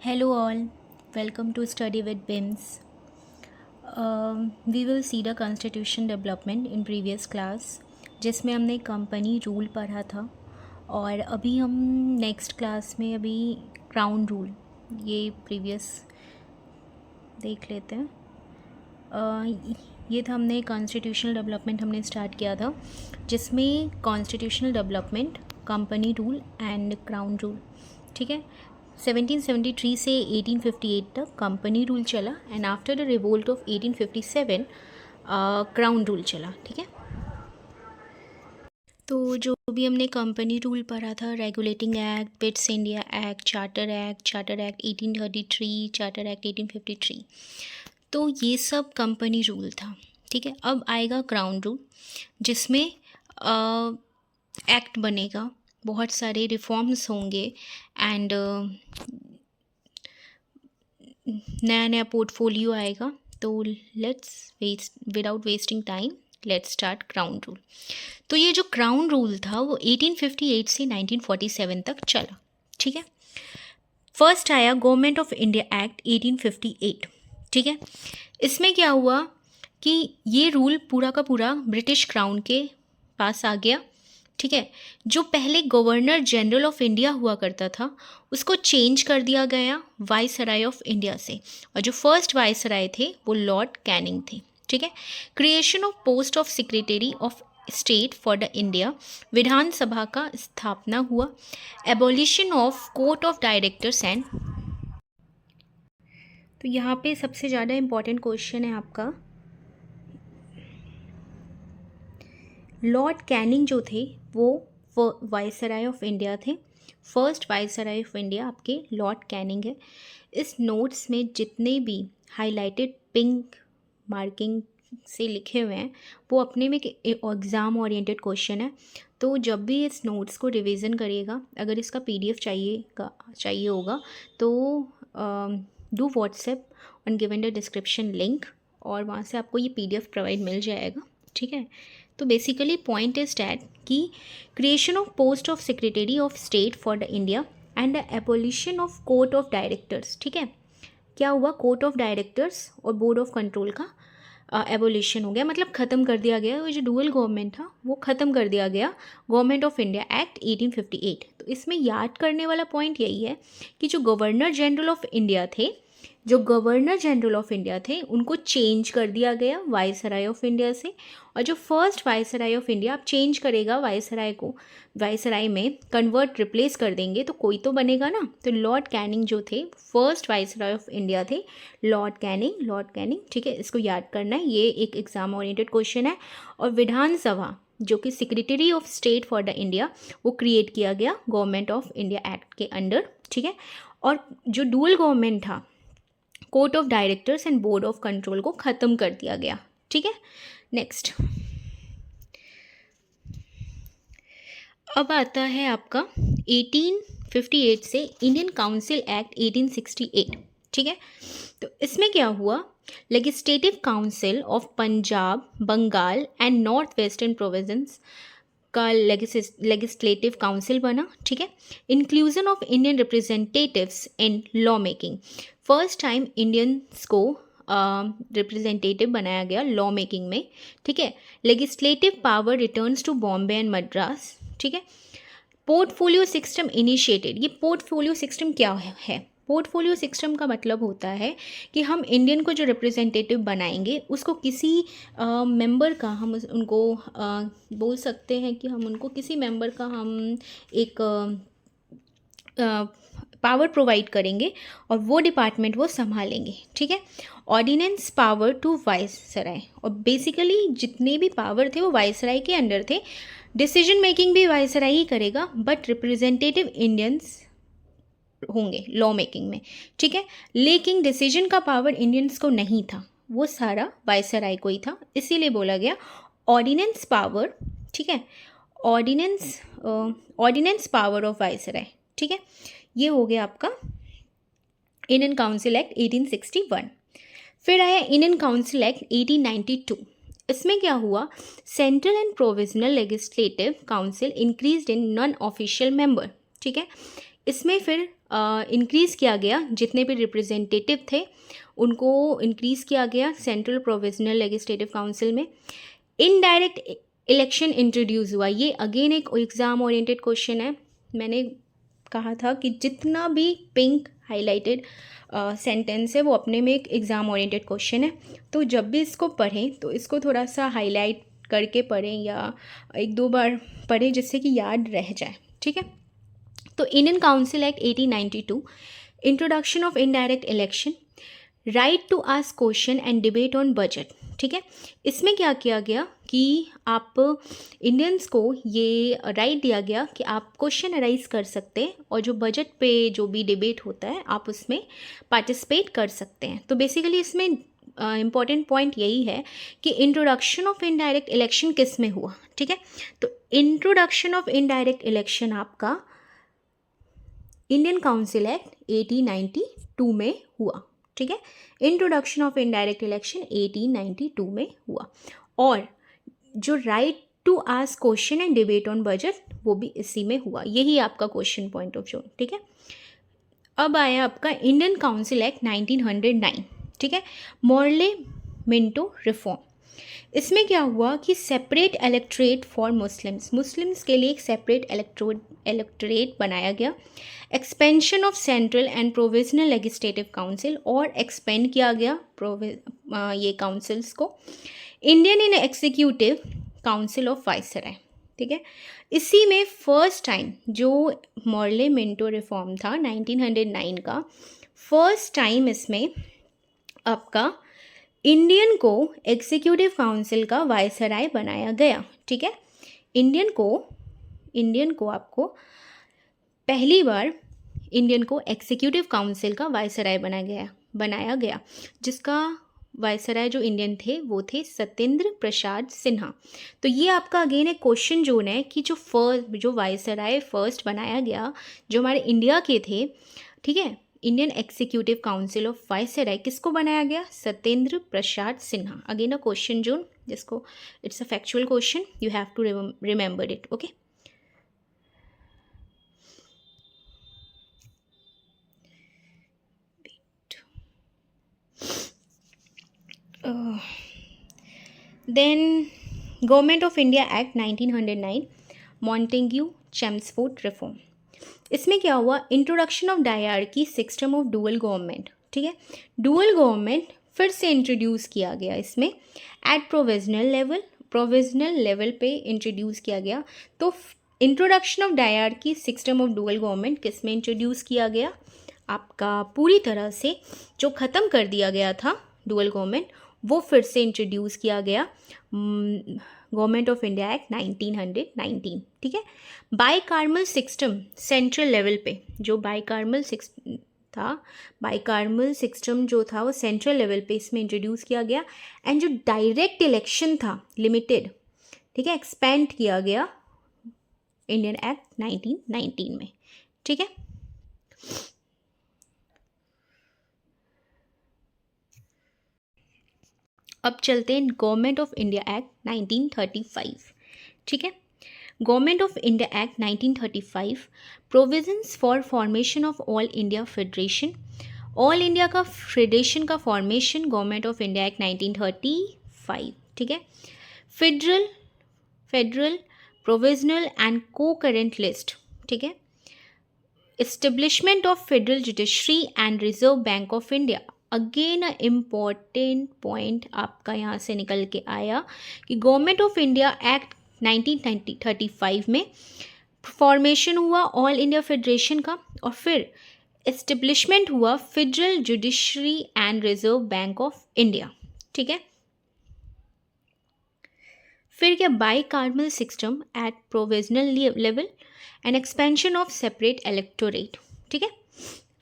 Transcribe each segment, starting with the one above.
Hello all, welcome to Study with BIMS. We will see the constitution development in previous class जिसमें हमने company rule पढ़ा था और अभी हम नेक्स्ट क्लास में अभी क्राउन रूल ये प्रीवियस देख लेते हैं। ये था हमने कॉन्स्टिट्यूशनल डेवलपमेंट हमने स्टार्ट किया था जिसमें constitutional development company rule and crown rule, ठीक है। 1773 से 1858 तक कंपनी रूल चला and after the revolt of 1857 crown rule चला, ठीक है। तो जो भी हमने कंपनी रूल पढ़ा था, regulating act, bits India act, charter act 1833, charter act 1853, तो ये सब कंपनी रूल था, ठीक है। अब आएगा क्राउन रूल जिसमें एक्ट बनेगा, बहुत सारे रिफॉर्म्स होंगे एंड नया नया पोर्टफोलियो आएगा। तो without wasting time let's start crown rule. तो ये जो क्राउन रूल था वो 1858 से 1947 तक चला, ठीक है। फर्स्ट आया गवर्नमेंट ऑफ इंडिया एक्ट 1858, ठीक है। इसमें क्या हुआ कि ये रूल पूरा का पूरा ब्रिटिश क्राउन के पास आ गया, ठीक है। जो पहले गवर्नर जनरल ऑफ इंडिया हुआ करता था उसको चेंज कर दिया गया वाइसराय ऑफ इंडिया से, और जो फर्स्ट वाइसराय थे वो लॉर्ड कैनिंग थे, ठीक है। Creation of post of secretary of state for the India, विधानसभा का स्थापना हुआ, abolition of court of directors and, तो यहाँ पे सबसे ज़्यादा इम्पॉर्टेंट क्वेश्चन है आपका, लॉर्ड कैनिंग जो थे वो वाइसराय ऑफ इंडिया थे। फर्स्ट वाइसराय ऑफ इंडिया आपके लॉर्ड कैनिंग है। इस नोट्स में जितने भी हाईलाइटेड पिंक मार्किंग से लिखे हुए हैं वो अपने में एग्ज़ाम ओरिएंटेड क्वेश्चन है। तो जब भी इस नोट्स को रिवीजन करिएगा, अगर इसका पीडीएफ चाहिए होगा तो do WhatsApp on given the description link, और वहाँ से आपको ये पीडीएफ प्रोवाइड मिल जाएगा, ठीक है। तो बेसिकली पॉइंट इज डैट कि creation of post of secretary of state for the India and the abolition of court of directors, ठीक है। क्या हुआ, कोर्ट ऑफ डायरेक्टर्स और बोर्ड ऑफ कंट्रोल का एबोलिशन हो गया, मतलब ख़त्म कर दिया गया। वो जो डुअल गवर्नमेंट था वो ख़त्म कर दिया गया गवर्नमेंट ऑफ इंडिया एक्ट 1858। तो इसमें याद करने वाला पॉइंट यही है कि जो गवर्नर जनरल ऑफ इंडिया थे उनको चेंज कर दिया गया वाइसराय ऑफ इंडिया से, और जो फर्स्ट वाइसराय ऑफ इंडिया आप चेंज करेगा वाइसराय को, वाइसराय में कन्वर्ट रिप्लेस कर देंगे तो कोई तो बनेगा ना। तो लॉर्ड कैनिंग जो थे फर्स्ट वाइसराय ऑफ इंडिया थे, लॉर्ड कैनिंग, ठीक है। इसको याद करना है, ये एक एग्जाम ओरिएंटेड क्वेश्चन है। और विधानसभा जो कि secretary of state for the India वो क्रिएट किया गया गवर्नमेंट ऑफ इंडिया एक्ट के अंडर, ठीक है। और जो डुअल गवर्नमेंट था, court of directors and board of control को ख़त्म कर दिया गया, ठीक है। नेक्स्ट अब आता है आपका 1858 से इंडियन काउंसिल एक्ट 1868, ठीक है। तो इसमें क्या हुआ, legislative council of Punjab, Bengal and north western province का लेजिस्लेटिव काउंसिल बना, ठीक है। Inclusion of Indian representatives in law making, first time Indians को रिप्रेजेंटेटिव बनाया गया लॉ मेकिंग में, ठीक है। Legislative power returns to Bombay and Madras, ठीक है। पोर्टफोलियो सिस्टम इनिशिएटेड, ये पोर्टफोलियो सिस्टम क्या है? पोर्टफोलियो सिस्टम का मतलब होता है कि हम इंडियन को जो रिप्रेजेंटेटिव बनाएंगे उसको किसी मेंबर का, हम उनको बोल सकते हैं कि हम उनको किसी मेंबर का हम एक पावर प्रोवाइड करेंगे और वो डिपार्टमेंट वो संभालेंगे, ठीक है। ऑर्डिनेंस पावर टू वाइसराय, और बेसिकली जितने भी पावर थे वो वाइसराय के अंडर थे। डिसीजन मेकिंग भी वाइसराय ही करेगा, बट रिप्रेजेंटेटिव इंडियंस होंगे लॉ मेकिंग में, ठीक है। लेकिन डिसीजन का पावर इंडियंस को नहीं था, वो सारा वाइसराय को ही था, इसीलिए बोला गया ऑर्डिनेंस पावर, ठीक है। ऑर्डिनेंस पावर ऑफ वाइसराय, ठीक है। ये हो गया आपका इंडियन काउंसिल एक्ट 1861। फिर आया इंडियन काउंसिल एक्ट 1892। इसमें क्या हुआ, central and provisional legislative council increased in non official member, ठीक है। इसमें फिर इंक्रीज़ किया गया, जितने भी रिप्रेजेंटेटिव थे उनको इंक्रीज़ किया गया सेंट्रल प्रोविजनल लेजिस्लेटिव काउंसिल में। इनडायरेक्ट इलेक्शन इंट्रोड्यूस हुआ। ये अगेन एक एग्ज़ाम ओरिएंटेड क्वेश्चन है। मैंने कहा था कि जितना भी पिंक हाईलाइटेड सेंटेंस है वो अपने में एक एग्ज़ाम ओरिएंटेड क्वेश्चन है, तो जब भी इसको पढ़ें तो इसको थोड़ा सा हाईलाइट करके पढ़ें या एक दो बार पढ़ें जिससे कि याद रह जाए, ठीक है। तो Indian council act 1892, introduction of indirect election, right to ask question and debate on budget, ठीक है। इसमें क्या किया गया कि आप इंडियंस को ये राइट दिया गया कि आप क्वेश्चन अराइज कर सकते हैं और जो बजट पे जो भी डिबेट होता है आप उसमें पार्टिसिपेट कर सकते हैं। तो बेसिकली इसमें इम्पॉर्टेंट पॉइंट यही है कि इंट्रोडक्शन ऑफ इनडायरेक्ट इलेक्शन किस में हुआ, ठीक है। तो इंट्रोडक्शन ऑफ इनडायरेक्ट इलेक्शन आपका इंडियन काउंसिल एक्ट 1892 में हुआ, ठीक है। इंट्रोडक्शन ऑफ इनडायरेक्ट इलेक्शन 1892 में हुआ, और जो right to ask question and debate on budget वो भी इसी में हुआ। यही आपका क्वेश्चन पॉइंट ऑफ व्यू, ठीक है। अब आया आपका इंडियन काउंसिल एक्ट 1909, ठीक है, मॉर्ले मिंटो रिफॉर्म। इसमें क्या हुआ कि सेपरेट इलेक्टोरेट फॉर मुस्लिम्स के लिए एक सेपरेट इलेक्टोरेट बनाया गया। Expansion of central and provisional legislative council, और एक्सपेंड किया गया ये काउंसिल्स को। Indian in executive council of viceroy, ठीक है। इसी में फर्स्ट टाइम जो मॉर्ले मिंटो रिफॉर्म था 1909 का, फर्स्ट टाइम इसमें आपका इंडियन को एग्जीक्यूटिव काउंसिल का वाइसराय बनाया गया, ठीक है। इंडियन को आपको पहली बार इंडियन को एग्जीक्यूटिव काउंसिल का वाइसराय बनाया गया, जिसका वाइसराय जो इंडियन थे वो थे सत्येंद्र प्रसाद सिन्हा। तो ये आपका अगेन एक क्वेश्चन जोन है कि जो वाइसराय फर्स्ट बनाया गया जो हमारे इंडिया के थे, ठीक है, Indian executive council of viceroy किसको बनाया गया? Satyendra Prasad Sinha. Again a question zone जिसको it's a factual question, you have to remember it, okay. Then government of India act 1909, Montagu Chelmsford reform. इसमें क्या हुआ? Introduction of diarchy system of dual government, ठीक है। Dual government फिर से introduce किया गया इसमें एट प्रोविजनल लेवल पे इंट्रोड्यूस किया गया। तो introduction of diarchy system of dual government किस में इंट्रोड्यूस किया गया? आपका पूरी तरह से जो ख़त्म कर दिया गया था डुअल गवर्नमेंट वो फिर से इंट्रोड्यूस किया गया गवर्नमेंट ऑफ इंडिया एक्ट 1919, ठीक है। बाइकार्मल सिस्टम सेंट्रल लेवल पे, जो बाइकार्मल सिस्टम जो था वो सेंट्रल लेवल पे इसमें इंट्रोड्यूस किया गया। एंड जो डायरेक्ट इलेक्शन था लिमिटेड, ठीक है, एक्सपेंड किया गया इंडियन एक्ट 1919 में, ठीक है। अब चलते हैं गवर्नमेंट ऑफ इंडिया एक्ट 1935, ठीक है। Government of India act 1935, provisions for formation of all India federation. All India का फेडरेशन का formation government of India act 1935, ठीक है। फेडरल प्रोविजनल एंड को करेंट लिस्ट, ठीक है। Establishment of federal judiciary and Reserve Bank of India. Again a important point आपका यहाँ से निकल के आया कि गवर्नमेंट ऑफ इंडिया एक्ट 1935 में फॉर्मेशन हुआ ऑल इंडिया फेडरेशन का, और फिर एस्टेब्लिशमेंट हुआ federal judiciary and Reserve Bank of India, ठीक है। फिर क्या? Bicameral system at provisional level and expansion of separate electorate, ठीक है।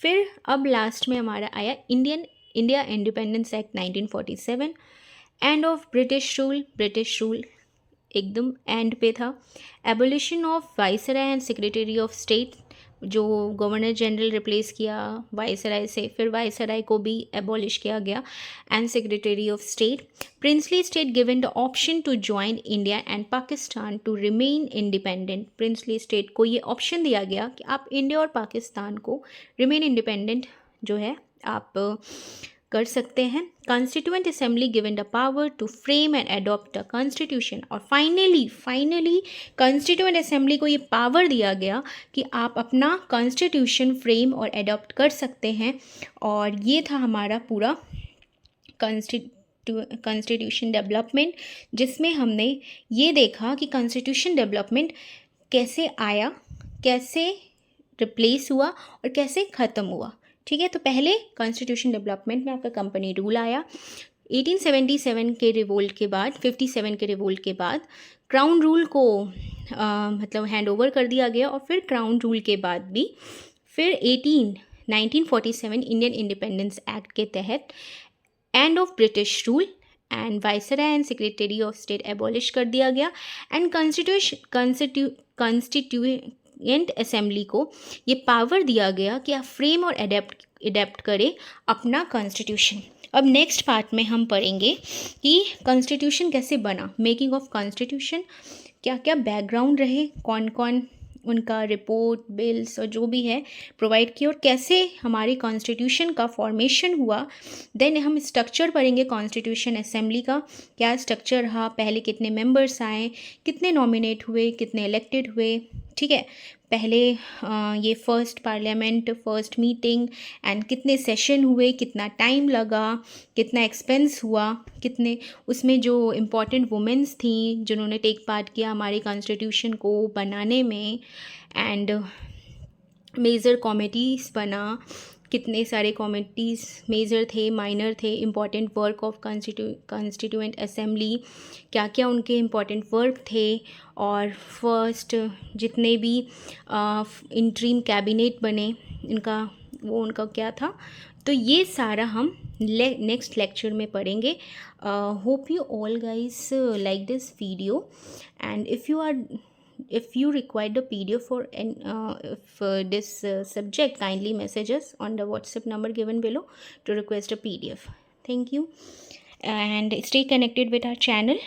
फिर अब लास्ट में हमारा आया India independence act 1947, end of British rule एकदम एंड पे था। Abolition of viceroy and secretary of state जो गवर्नर जनरल रिप्लेस किया वाइसराय से, फिर वाइसराय को भी एबॉलिश किया गया, and secretary of state. Princely state given the option to join India and Pakistan to remain independent. Princely state को ये ऑप्शन दिया गया कि आप इंडिया और पाकिस्तान को रिमेन इंडिपेंडेंट जो है आप कर सकते हैं। Constituent assembly given the power to frame and adopt the constitution. और फाइनली कॉन्स्टिट्यूएंट असेंबली को ये पावर दिया गया कि आप अपना कॉन्स्टिट्यूशन फ्रेम और अडॉप्ट कर सकते हैं। और ये था हमारा पूरा कॉन्स्टिट्यूशन डेवलपमेंट, जिसमें हमने ये देखा कि कॉन्स्टिट्यूशन डेवलपमेंट कैसे आया, कैसे रिप्लेस हुआ और कैसे ख़त्म हुआ। ठीक है, तो पहले कॉन्स्टिट्यूशन डेवलपमेंट में आपका कंपनी रूल आया। 1877 के रिवोल्ट के बाद, 57 के रिवोल्ट के बाद क्राउन रूल को मतलब हैंड ओवर कर दिया गया। और फिर क्राउन रूल के बाद भी फिर 1947 इंडियन इंडिपेंडेंस एक्ट के तहत and of British rule and viceroy and secretary of state abolish कर दिया गया। एंड कॉन्स्टिट्यूएंट असेंबली को ये पावर दिया गया कि आप फ्रेम और एडेप्ट करें अपना कॉन्स्टिट्यूशन। अब नेक्स्ट पार्ट में हम पढ़ेंगे कि कॉन्स्टिट्यूशन कैसे बना, मेकिंग ऑफ कॉन्स्टिट्यूशन, क्या क्या बैकग्राउंड रहे, कौन कौन उनका रिपोर्ट, बिल्स और जो भी है प्रोवाइड किया, और कैसे हमारे कॉन्स्टिट्यूशन का फॉर्मेशन हुआ। देन हम स्ट्रक्चर पढ़ेंगे कॉन्स्टिट्यूशन असेंबली का, क्या स्ट्रक्चर रहा, पहले कितने मेंबर्स आए, कितने नॉमिनेट हुए, कितने इलेक्टेड हुए। ठीक है, पहले ये first parliament, first meeting and कितने सेशन हुए, कितना टाइम लगा, कितना एक्सपेंस हुआ, कितने उसमें जो इम्पोर्टेंट वुमेन्स थी जिन्होंने टेक पार्ट किया हमारे कॉन्स्टिट्यूशन को बनाने में। एंड मेजर कमिटीज़ बना, कितने सारे कमिटीज़ मेजर थे, माइनर थे, important work of constituent assembly, क्या क्या उनके इम्पॉर्टेंट वर्क थे। और फर्स्ट जितने भी इंटरिम कैबिनेट बने उनका क्या था। तो ये सारा हम नेक्स्ट लेक्चर में पढ़ेंगे। Hope you all guys like this video, and if you require the PDF for this subject, kindly message us on the WhatsApp number given below to request a PDF. Thank you, and stay connected with our channel.